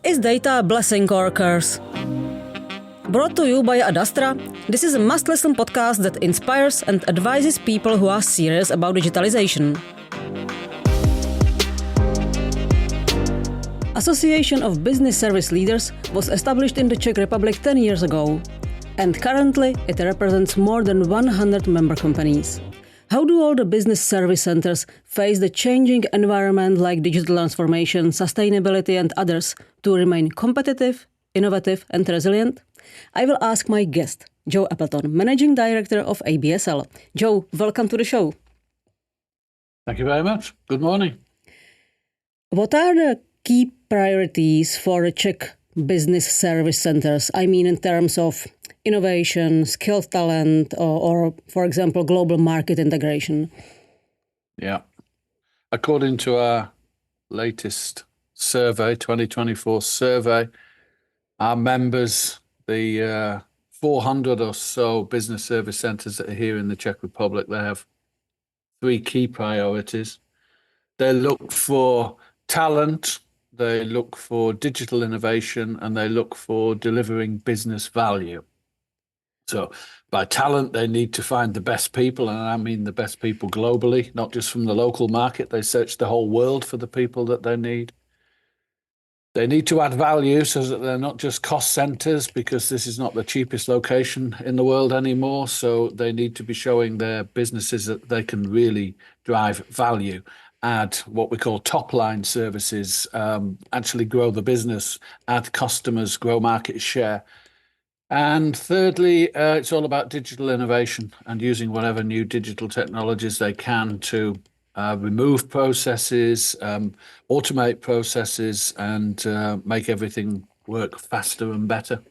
Is data a blessing or a curse? Brought to you by Adastra, this is a must-listen podcast that inspires and advises people who are serious about digitalization. Association of Business Service Leaders was established in the Czech Republic 10 years ago, and currently it represents more than 100 member companies. How do all the business service centers face the changing environment like digital transformation, sustainability and others to remain competitive, innovative and resilient? I will ask my guest, Joe Appleton, Managing Director of ABSL. Joe, welcome to the show. Thank you very much. Good morning. What are the key priorities for the Czech business service centers? I mean, in terms of innovation, skilled talent, or, for example, global market integration? Yeah. According to our latest survey, 2024 survey, our members, the 400 or so business service centers that are here in the Czech Republic, they have three key priorities. They look for talent, they look for digital innovation, and they look for delivering business value. So by talent, they need to find the best people, and I mean the best people globally, not just from the local market. They search the whole world for the people that they need. They need to add value so that they're not just cost centers, because this is not the cheapest location in the world anymore. So they need to be showing their businesses that they can really drive value, add what we call top-line services, actually grow the business, add customers, grow market share. And thirdly, it's all about digital innovation and using whatever new digital technologies they can to remove processes, automate processes, and make everything work faster and better.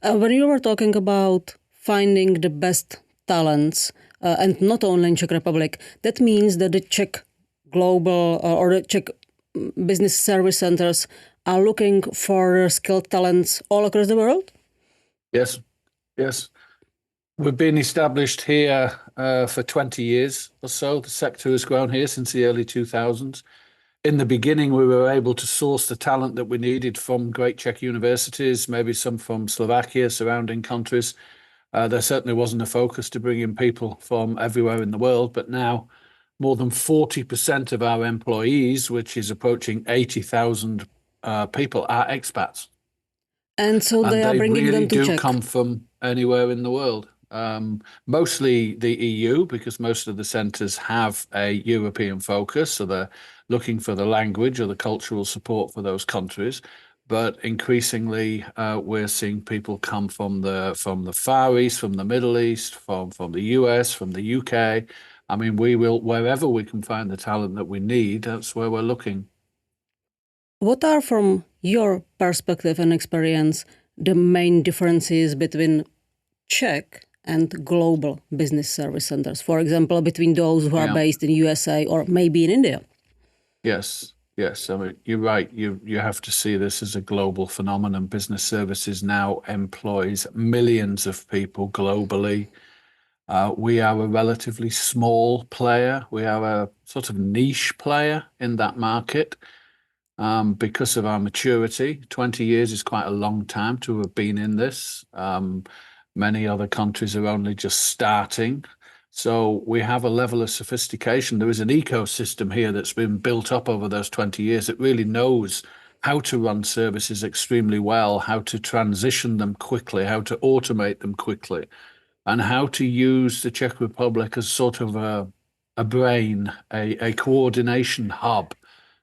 When you were talking about finding the best talents, and not only in Czech Republic, that means that the Czech global or the Czech business service centers are looking for skilled talents all across the world? Yes. We've been established here for 20 years or so. The sector has grown here since the early 2000s. In the beginning, we were able to source the talent that we needed from great Czech universities, maybe some from Slovakia, surrounding countries. There certainly wasn't a focus to bring in people from everywhere in the world, but now more than 40% of our employees, which is approaching 80,000 people, are expats. And so they are bringing really them to Czech. Come from anywhere in the world. Mostly the EU, because most of the centres have a European focus, so they're looking for the language or the cultural support for those countries. But increasingly, we're seeing people come from the Far East, from the Middle East, from the US, from the UK. I mean, we will, wherever we can find the talent that we need, that's where we're looking. What are, from your perspective and experience, the main differences between Czech and global business service centers? For example, between those who are based in USA or maybe in India? Yes. I mean, you're right. You have to see this as a global phenomenon. Business services now employs millions of people globally. We are a relatively small player. We are a sort of niche player in that market. Because of our maturity. 20 years is quite a long time to have been in this. Many other countries are only just starting. So we have a level of sophistication. There is an ecosystem here that's been built up over those 20 years that really knows how to run services extremely well, how to transition them quickly, how to automate them quickly, and how to use the Czech Republic as sort of a brain, a coordination hub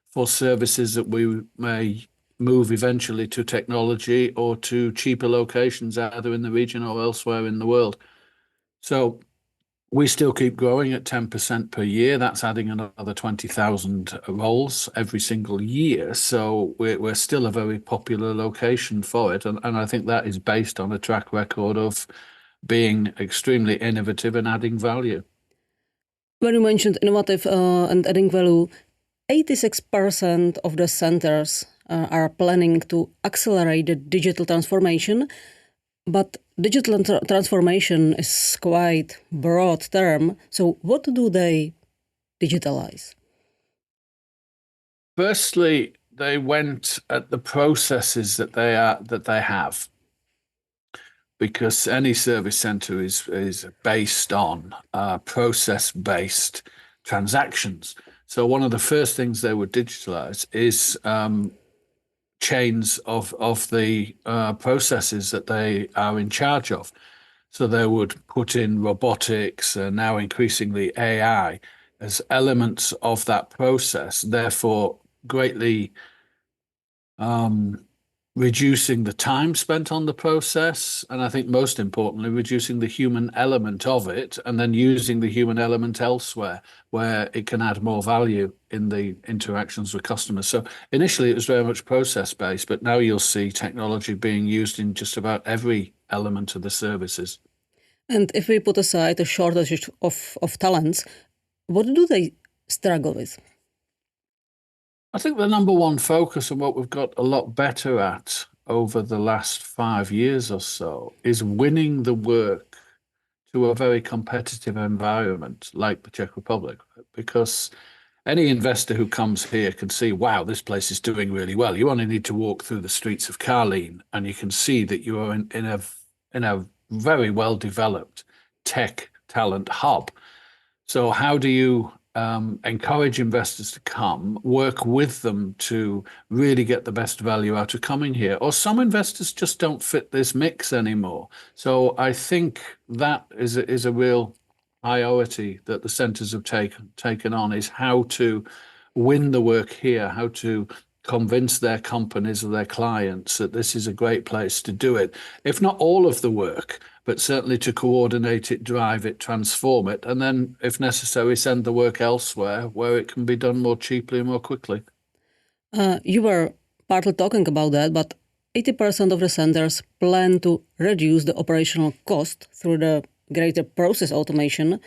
for services that we may move eventually to technology or to cheaper locations, either in the region or elsewhere in the world. So we still keep growing at 10% per year. That's adding another 20,000 roles every single year. So we're still a very popular location for it. And I think that is based on a track record of being extremely innovative and adding value. When you mentioned innovative and adding value, 86% of the centers are planning to accelerate the digital transformation, but digital transformation is quite broad term. So what do they digitalize? Firstly, they went at the processes that they have, because any service center is based on process-based transactions. So one of the first things they would digitalize is chains of the processes that they are in charge of. So they would put in robotics, now increasingly AI, as elements of that process, therefore greatly reducing the time spent on the process, and I think most importantly, reducing the human element of it, and then using the human element elsewhere where it can add more value in the interactions with customers. So initially it was very much process-based, but now you'll see technology being used in just about every element of the services. And if we put aside a shortage of talents, what do they struggle with? I think the number one focus, and what we've got a lot better at over the last 5 years or so, is winning the work to a very competitive environment like the Czech Republic. Because any investor who comes here can see, wow, this place is doing really well. You only need to walk through the streets of Karlín and you can see that you are in a very well developed tech talent hub. So how do you encourage investors to come, work with them to really get the best value out of coming here? Or some investors just don't fit this mix anymore. So I think that is a real priority that the centres have taken on, is how to win the work here, how to convince their companies or their clients that this is a great place to do it. If not all of the work, but certainly to coordinate it, drive it, transform it, and then, if necessary, send the work elsewhere where it can be done more cheaply and more quickly. You were partly talking about that, but 80% of the centers plan to reduce the operational cost through the greater process automation.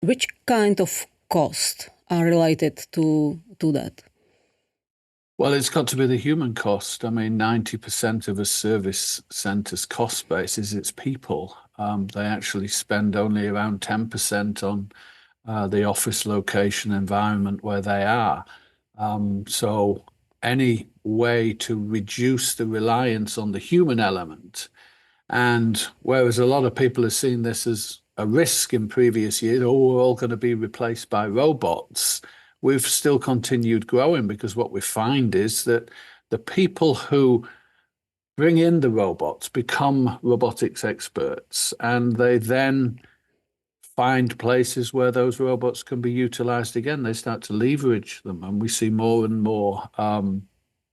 Which kind of cost are related to that? Well, it's got to be the human cost. I mean, 90% of a service centre's cost base is its people. They actually spend only around 10% on the office location environment where they are. So any way to reduce the reliance on the human element, and whereas a lot of people have seen this as a risk in previous years, oh, we're all going to be replaced by robots, we've still continued growing, because what we find is that the people who bring in the robots become robotics experts, and they then find places where those robots can be utilized again. They start to leverage them, and we see more and more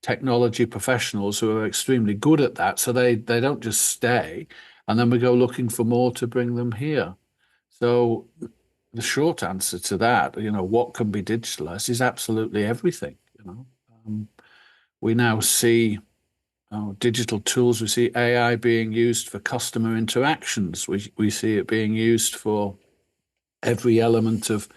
technology professionals who are extremely good at that. So they don't just stay, and then we go looking for more to bring them here. So the short answer to that, what can be digitalized, is absolutely everything. We now see digital tools. We see AI being used for customer interactions. We see it being used for every element of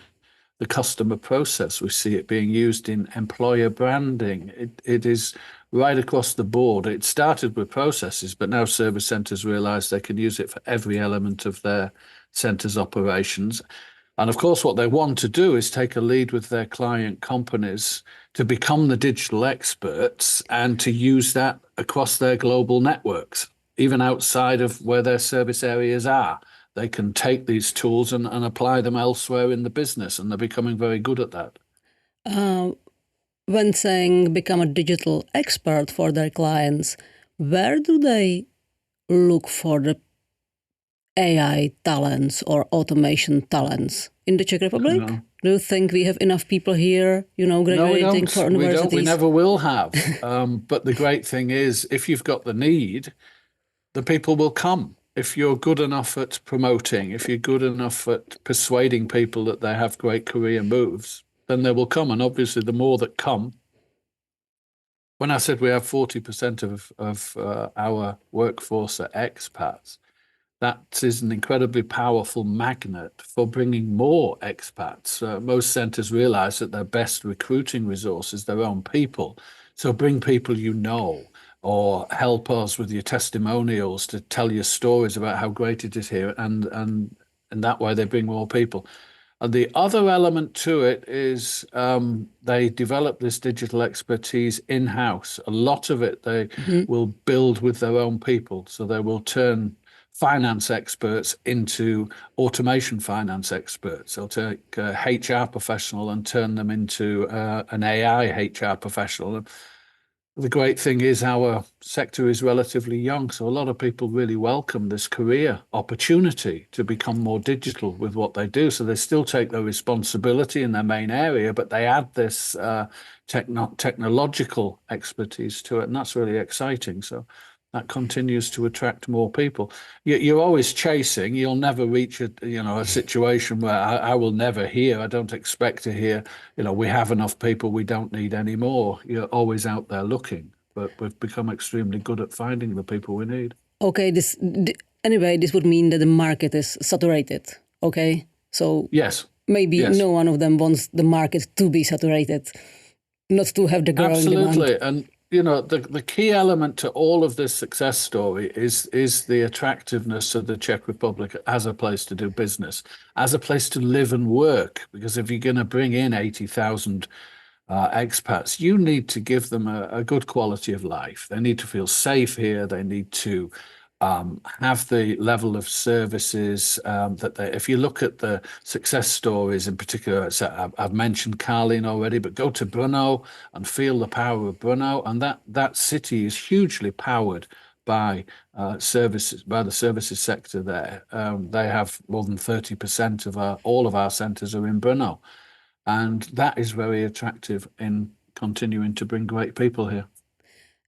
the customer process. We see it being used in employer branding. It is right across the board. It started with processes, but now service centres realise they can use it for every element of their centre's operations. And of course, what they want to do is take a lead with their client companies to become the digital experts and to use that across their global networks, even outside of where their service areas are. They can take these tools and apply them elsewhere in the business, and they're becoming very good at that. When saying become a digital expert for their clients, where do they look for the AI talents or automation talents? In the Czech Republic? No. Do you think we have enough people here, graduating for universities? We never will have. But the great thing is, if you've got the need, the people will come. If you're good enough at promoting, if you're good enough at persuading people that they have great career moves, then they will come. And obviously, the more that come, when I said we have 40% of our workforce are expats, that is an incredibly powerful magnet for bringing more expats. Most centres realise that their best recruiting resource is their own people. So bring people or help us with your testimonials to tell your stories about how great it is here. And that way they bring more people. And the other element to it is they develop this digital expertise in-house. A lot of it they will build with their own people. So they will turn finance experts into automation finance experts. They'll take a HR professional and turn them into an AI HR professional. The great thing is our sector is relatively young, so a lot of people really welcome this career opportunity to become more digital with what they do. So they still take their responsibility in their main area, but they add this technological expertise to it, and that's really exciting. So that continues to attract more people. You're always chasing. You'll never reach a situation where I will never hear. I don't expect to hear, we have enough people, we don't need any more. You're always out there looking, but we've become extremely good at finding the people we need. Okay, anyway, this would mean that the market is saturated. Okay, so yes, maybe no one of them wants the market to be saturated, not to have the growing absolutely demand. And the key element to all of this success story is the attractiveness of the Czech Republic as a place to do business, as a place to live and work. Because if you're going to bring in 80,000 expats, you need to give them a good quality of life. They need to feel safe here. They need to have the level of services that if you look at the success stories in particular, I've mentioned Carlin already, but go to Brno and feel the power of Brno. And that city is hugely powered by services, by the services sector there. They have more than 30% of all of our centres are in Brno. And that is very attractive in continuing to bring great people here.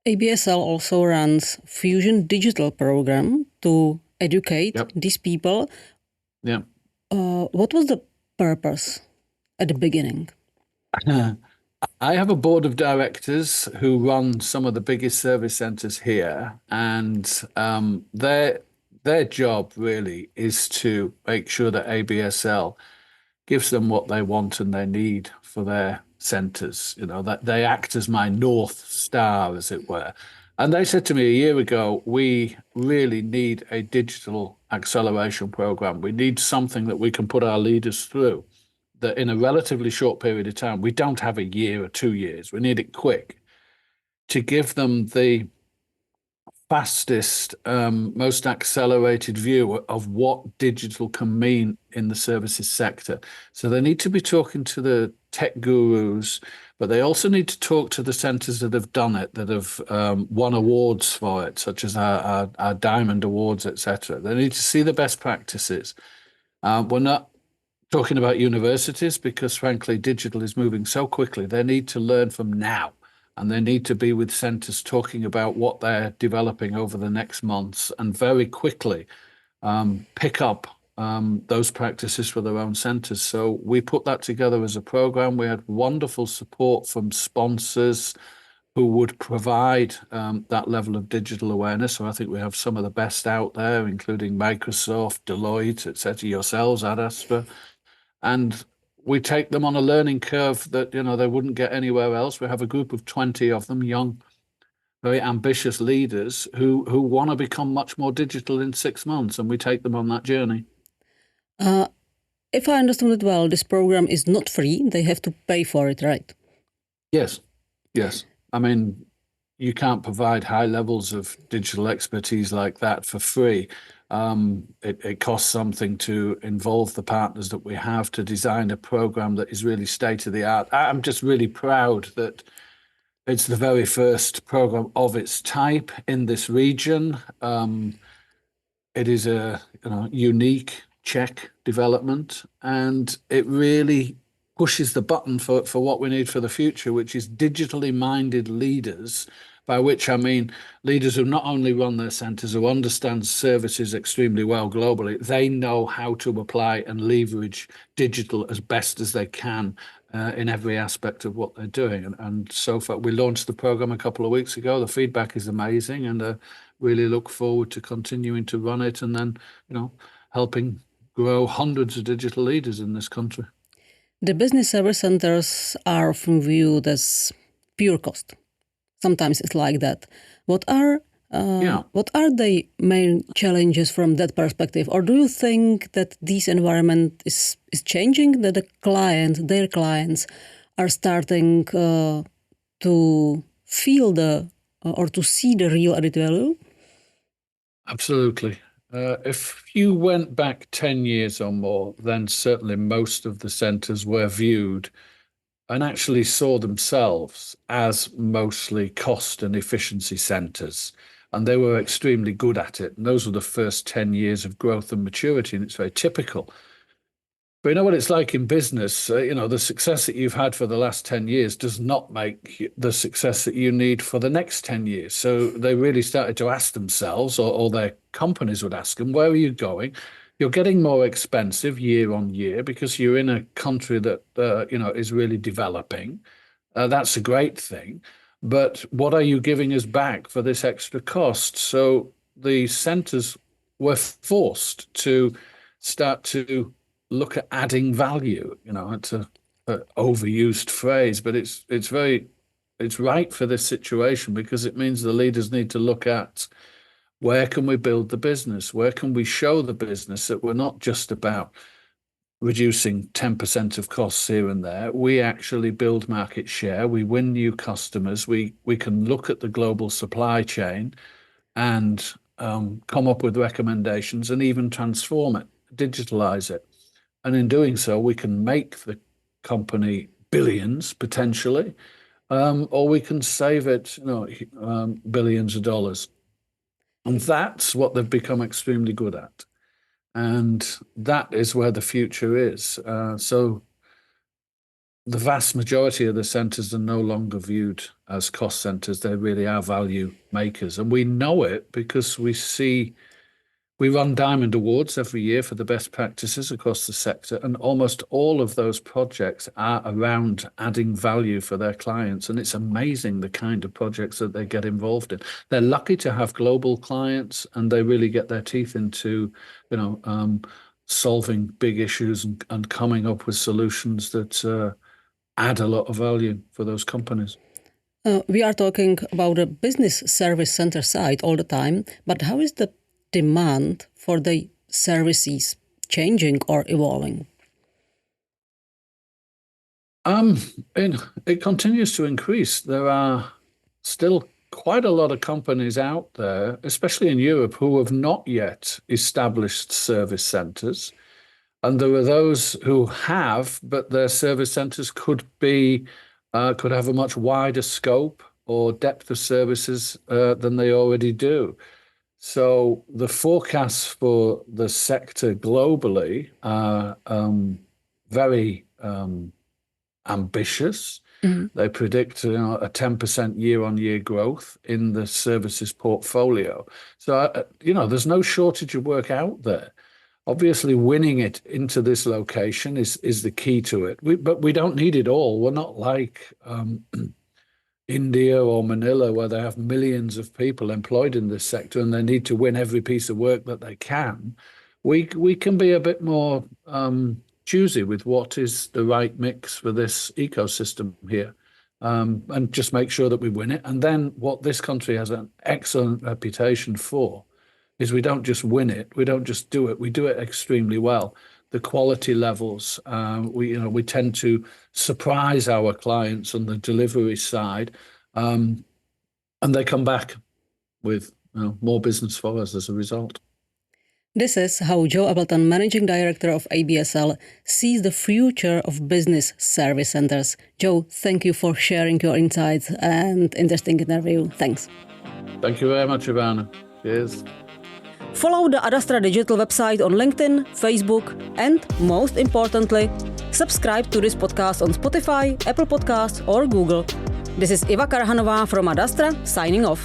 ABSL also runs Fusion Digital program to educate these people. Yeah. What was the purpose at the beginning? I have a board of directors who run some of the biggest service centres here, and their job really is to make sure that ABSL gives them what they want and they need for their centres. That they act as my North Star, as it were. And they said to me a year ago, we really need a digital acceleration program. We need something that we can put our leaders through, that in a relatively short period of time, we don't have a year or 2 years. We need it quick to give them the fastest, most accelerated view of what digital can mean in the services sector. So they need to be talking to the tech gurus, but they also need to talk to the centres that have done it, that have won awards for it, such as our Diamond Awards, etc. They need to see the best practices. We're not talking about universities because, frankly, digital is moving so quickly. They need to learn from now. And they need to be with centres talking about what they're developing over the next months and very quickly pick up those practices for their own centres. So we put that together as a programme. We had wonderful support from sponsors who would provide that level of digital awareness. So I think we have some of the best out there, including Microsoft, Deloitte, etc., yourselves, Adastra. And we take them on a learning curve that, they wouldn't get anywhere else. We have a group of 20 of them, young, very ambitious leaders who want to become much more digital in 6 months, and we take them on that journey. If I understand it well, this program is not free. They have to pay for it, right? Yes. I mean, you can't provide high levels of digital expertise like that for free. It costs something to involve the partners that we have to design a program that is really state of the art. I'm just really proud that it's the very first program of its type in this region. It is a unique Czech development, and it really pushes the button for what we need for the future, which is digitally minded leaders, by which I mean leaders who not only run their centres, who understand services extremely well globally, they know how to apply and leverage digital as best as they can in every aspect of what they're doing. And so far, we launched the programme a couple of weeks ago. The feedback is amazing, and really look forward to continuing to run it and then, helping grow hundreds of digital leaders in this country. The business service centers are often viewed as pure cost. Sometimes it's like that. What are What are the main challenges from that perspective? Or do you think that this environment is changing, that their clients are starting to feel or to see the real added value? Absolutely. If you went back 10 years or more, then certainly most of the centres were viewed and actually saw themselves as mostly cost and efficiency centres. And they were extremely good at it. And those were the first 10 years of growth and maturity, and it's very typical. But you know what it's like in business? The success that you've had for the last 10 years does not make the success that you need for the next 10 years. So they really started to ask themselves, or their companies would ask them, where are you going? You're getting more expensive year on year because you're in a country that, is really developing. That's a great thing. But what are you giving us back for this extra cost? So the centres were forced to start to look at adding value. It's an overused phrase, but it's right for this situation because it means the leaders need to look at where can we build the business? Where can we show the business that we're not just about reducing 10% of costs here and there? We actually build market share. We win new customers. We can look at the global supply chain and come up with recommendations and even transform it, digitalize it. And in doing so, we can make the company billions potentially, or we can save it, billions of dollars. And that's what they've become extremely good at. And that is where the future is. So the vast majority of the centres are no longer viewed as cost centres. They really are value makers. And we know it because we run Diamond Awards every year for the best practices across the sector, and almost all of those projects are around adding value for their clients. And it's amazing the kind of projects that they get involved in. They're lucky to have global clients, and they really get their teeth into, solving big issues and coming up with solutions that add a lot of value for those companies. We are talking about a business service center side all the time, but how is the demand for the services changing or evolving? It continues to increase. There are still quite a lot of companies out there, especially in Europe, who have not yet established service centres. And there are those who have, but their service centres could have a much wider scope or depth of services than they already do. So the forecasts for the sector globally are very ambitious. Mm-hmm. They predict a 10% year-on-year growth in the services portfolio. So, there's no shortage of work out there. Obviously, winning it into this location is the key to it. But we don't need it all. We're not like India or Manila, where they have millions of people employed in this sector and they need to win every piece of work that they can. We can be a bit more choosy with what is the right mix for this ecosystem here, and just make sure that we win it. And then what this country has an excellent reputation for is we don't just win it, we don't just do it, we do it extremely well. The quality levels, we tend to surprise our clients on the delivery side, and they come back with more business for us as a result. This is how Joe Appleton, Managing Director of ABSL, sees the future of business service centers. Joe, thank you for sharing your insights and interesting interview. Thanks. Thank you very much, Ivana. Cheers. Follow the Adastra Digital website on LinkedIn, Facebook, and most importantly, subscribe to this podcast on Spotify, Apple Podcasts, or Google. This is Iva Karhanová from Adastra, signing off.